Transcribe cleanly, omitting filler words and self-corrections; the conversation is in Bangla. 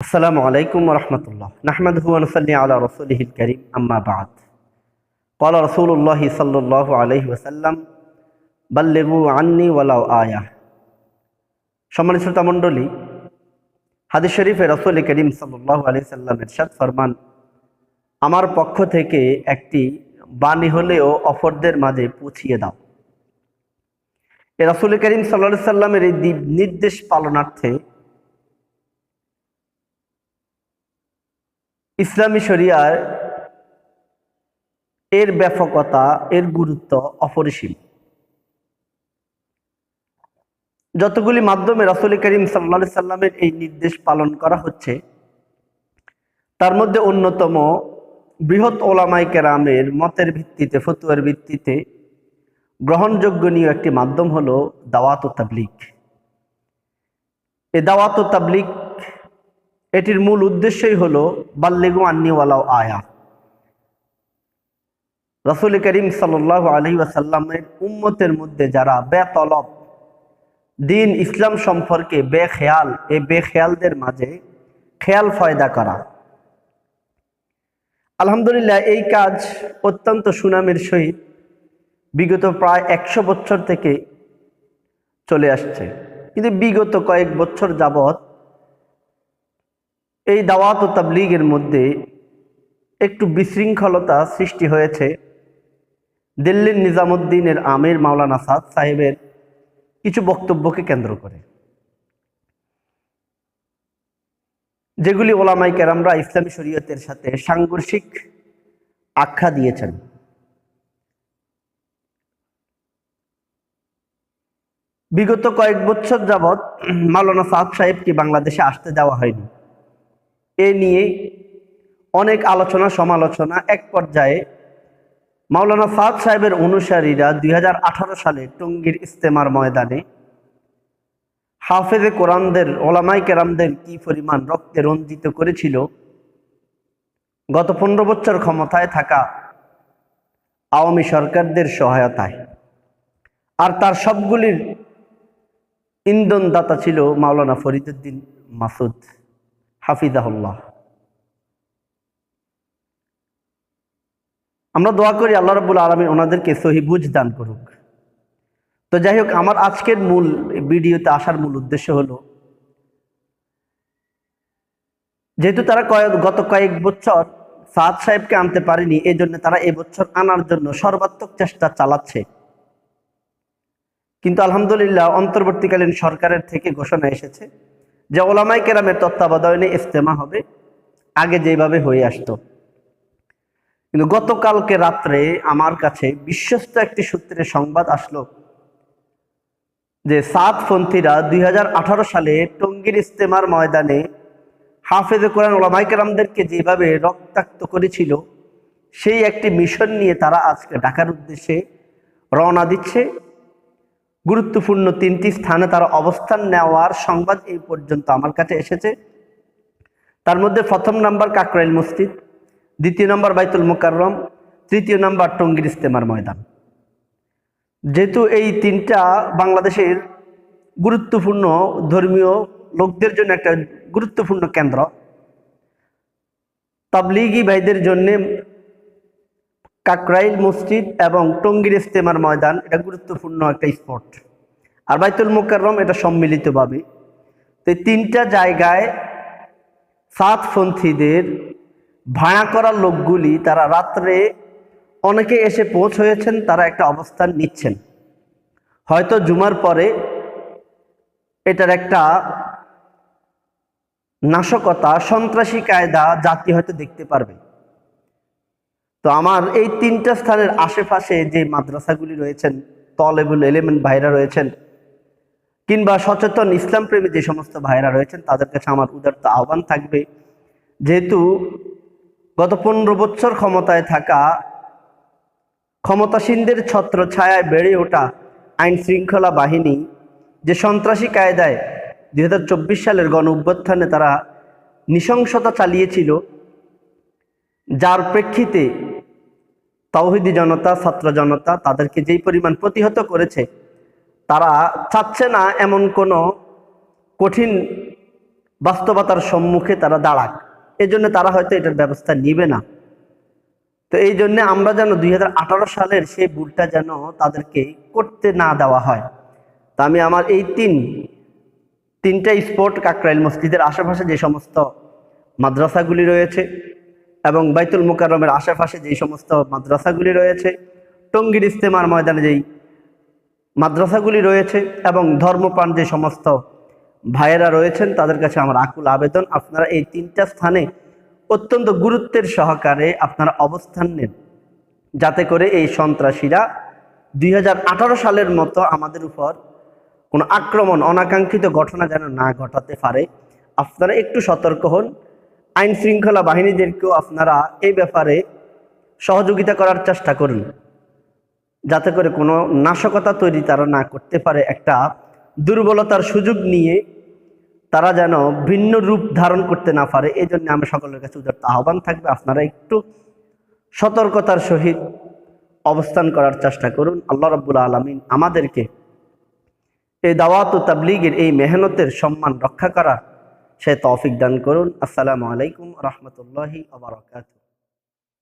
আসসালামু আলাইকুম ওয়া রাহমাতুল্লাহ। নাহমাদুহু ওয়া নুসাল্লি আলা রাসূলিহিল কারীম, আম্মা বা'দ। ক্বালা রাসূলুল্লাহ সাল্লাল্লাহু আলাইহি ওয়াসাল্লাম, বাল্লিগু আন্নী ওয়ালাউ আয়াহ। সম্মানিত শ্রোতা মণ্ডলী, হাদিস শরীফে রাসূল করিম সাল্লাল্লাহু আলাইহি ওয়াসাল্লাম ইরশাদ ফরমান, আমার পক্ষ থেকে একটি বাণী হলেও অপরদের মাঝে পৌঁছিয়ে দাও। এ রাসূল করিম সাল্লাল্লাহু আলাইহি ওয়াসাল্লামের এই নির্দেশ পালনার্থে ইসলামী শরিয়ার এর ব্যাপকতা, এর গুরুত্ব অপরিসীম। যতগুলি মাধ্যমে রাসূল করিম সাল্লাল্লাহু আলাইহি সাল্লামের এই নির্দেশ পালন করা হচ্ছে, তার মধ্যে অন্যতম বৃহৎ ওলামায়ে কেরামের মতের ভিত্তিতে, ফতোয়ার ভিত্তিতে গ্রহণযোগ্যনীয় একটি মাধ্যম হলো দাওয়াত ও তাবলীগ। এই দাওয়াত ও তাবলীগ এটির মূল উদ্দেশ্যই হলো বাল্লিগু আন্নী ওয়ালাউ আয়া। রাসূল করিম সাল্লাল্লাহু আলাইহি ওয়াসাল্লামের উম্মতের মধ্যে যারা বেতলব, দিন ইসলাম সম্পর্কে বেখেয়াল, এই বেখেয়ালদের মাঝে খেয়াল ফয়দা করা। আলহামদুলিল্লাহ, এই কাজ অত্যন্ত সুনামের সহিত বিগত প্রায় 100 বছর থেকে চলে আসছে। কিন্তু বিগত কয়েক বছর যাবৎ এই দাওয়াত ও তাবলীগের মধ্যে একটু বিশৃঙ্খলতা সৃষ্টি হয়েছে দিল্লির নিজামুদ্দিনের আমির মাওলানা সাদ সাহেবের কিছু বক্তব্যকে কেন্দ্র করে, যেগুলি ওলামায়ে কেরামরা ইসলামী শরীয়তের সাথে সাংঘর্ষিক আখ্যা দিয়েছেন। বিগত কয়েক বছর যাবৎ মাওলানা সাদ সাহেবকে বাংলাদেশে আসতে দেওয়া হয়নি। এ নিয়ে অনেক আলোচনা সমালোচনা। এক পর্যায়ে মাওলানা সাদ সাহেবের অনুসারীরা 2018 সালে টঙ্গীর ইজতেমার ময়দানে হাফেজে কোরআনদের, ওলামায়ে কেরামদের কি পরিমাণ রক্তে রঞ্জিত করেছিল গত 15 বছর ক্ষমতায় থাকা আওয়ামী সরকারদের সহায়তায়। আর তার সবগুলির ইন্ধনদাতা ছিল মাওলানা ফরিদউদ্দীন মাসুদ হাফিজাহুল্লাহ। আমরা দোয়া করি আল্লাহ রাব্বুল আলামিন ওনাদেরকে সহি বুঝ দান করুক। তো যাই হোক, আমার আজকের মূল ভিডিওতে আসার মূল উদ্দেশ্য হলো, যেহেতু তারা গত কয়েক বছর সাদ সাহেবকে আনতে পারেনি, এই জন্য তারা এবছর আনার জন্য সর্বাত্মক চেষ্টা চালাচ্ছে। কিন্তু আলহামদুলিল্লাহ, অন্তর্বর্তীকালীন সরকারের থেকে ঘোষণা এসেছে যে ওলামায়ে কেরামের তত্ত্বাবধানে ইজতেমা হবে, আগে যেভাবে হয়ে আসতো। কিন্তু গতকালকে রাত্রে আমার কাছে বিশ্বস্ত একটি সূত্রে সংবাদ আসলো যে সাদপন্থীরা 2018 সালে টঙ্গীর ইজতেমার ময়দানে হাফেজে কোরআন ওলামায়ে কেরামদেরকে যেভাবে রক্তাক্ত করেছিল, সেই একটি মিশন নিয়ে তারা আজকে ঢাকার উদ্দেশ্যে রওনা দিচ্ছে। গুরুত্বপূর্ণ 3টি স্থানে তারা অবস্থান নেওয়ার সংবাদ এই পর্যন্ত আমার কাছে এসেছে। তার মধ্যে প্রথম নাম্বার কাকরাইল মসজিদ, দ্বিতীয় নাম্বার বাইতুল মুকাররম, তৃতীয় নাম্বার টঙ্গীর ইজতেমার ময়দান। যেহেতু এই 3টা বাংলাদেশের গুরুত্বপূর্ণ ধর্মীয় লোকদের জন্য একটা গুরুত্বপূর্ণ কেন্দ্র, তাবলীগী ভাইদের জন্য কাকরাইল মসজিদ এবং টঙ্গীর ইজতেমার ময়দান এটা গুরুত্বপূর্ণ একটা স্পট, আর বাইতুল মুকাররম এটা সম্মিলিতভাবে। তো এই 3টা জায়গায় সাদপন্থীদের ভাড়া করা লোকগুলি তারা রাত্রে অনেকে এসে হয়েছেন, তারা একটা অবস্থান নিচ্ছেন। হয়তো জুমার পরে এটার একটা নাশকতা, সন্ত্রাসী কায়দা জাতি হয়তো দেখতে পারবে। তো আমার এই 3টা স্থানের আশেপাশে যে মাদ্রাসাগুলি রয়েছেন, তলেবুল ইলম ভাইরা রয়েছেন, কিংবা সচেতন ইসলাম প্রেমী যে সমস্ত ভাইরা রয়েছেন, তাদের কাছে আমার উদারত আহ্বান থাকবে, যেহেতু গত 15 বছর ক্ষমতায় থাকা ক্ষমতাসীনদের ছত্র ছায়ায় বেড়ে ওঠা আইন শৃঙ্খলা বাহিনী যে সন্ত্রাসী কায়দায় 2024 সালের গণ অভ্যুত্থানে তারা নৃশংসতা চালিয়েছিল, যার প্রেক্ষিতে তাওহীদি জনতা, ছাত্র জনতা তাদেরকে যেই পরিমাণ প্রতিহত করেছে, তারা চাচ্ছে না এমন কোনো কঠিন বাস্তবতার সম্মুখে তারা দাঁড়াক। এই জন্য তারা হয়তো এটার ব্যবস্থা নিবে না। তো এই জন্য আমরা যেন 2018 সালের সেই ভুলটা যেন তাদেরকে করতে না দেওয়া হয়। তা আমি আমার এই তিনটা স্পট কাকরাইল মসজিদের আশেপাশে যে সমস্ত মাদ্রাসাগুলি রয়েছে এবং বাইতুল মুকাররমের আশেপাশে যে সমস্ত মাদ্রাসাগুলি রয়েছে, টঙ্গীর ইস্তেমার ময়দানে যেই মাদ্রাসাগুলি রয়েছে এবং ধর্মপ্রাণ যে সমস্ত ভাইয়েরা রয়েছেন, তাদের কাছে আমার আকুল আবেদন, আপনারা এই তিনটা স্থানে অত্যন্ত গুরুত্বের সহকারে আপনারা অবস্থান নেন, যাতে করে এই সন্ত্রাসীরা 2018 সালের মতো আমাদের উপর কোনো আক্রমণ, অনাকাঙ্ক্ষিত ঘটনা যেন না ঘটাতে পারে। আপনারা একটু সতর্ক হন। আইন শৃঙ্খলা বাহিনীদেরকেও আপনারা এই ব্যাপারে সহযোগিতা করার চেষ্টা করুন, যাতে করে কোনো নাশকতা তৈরি তারা না করতে পারে। একটা দুর্বলতার সুযোগ নিয়ে তারা যেন ভিন্ন রূপ ধারণ করতে না পারে। এই জন্য আমি সকলের কাছে উদারত আহ্বান থাকবে, আপনারা একটু সতর্কতার সহিত অবস্থান করার চেষ্টা করুন। আল্লাহ রাব্বুল আলামিন আমাদেরকে এই দাওয়াত ও তাবলীগের এই মেহনতের সম্মান রক্ষা করার সে তৌফিক দান করুন। আসসালামু আলাইকুম রাহমাতুল্লাহি ওয়া বারাকাতুহু।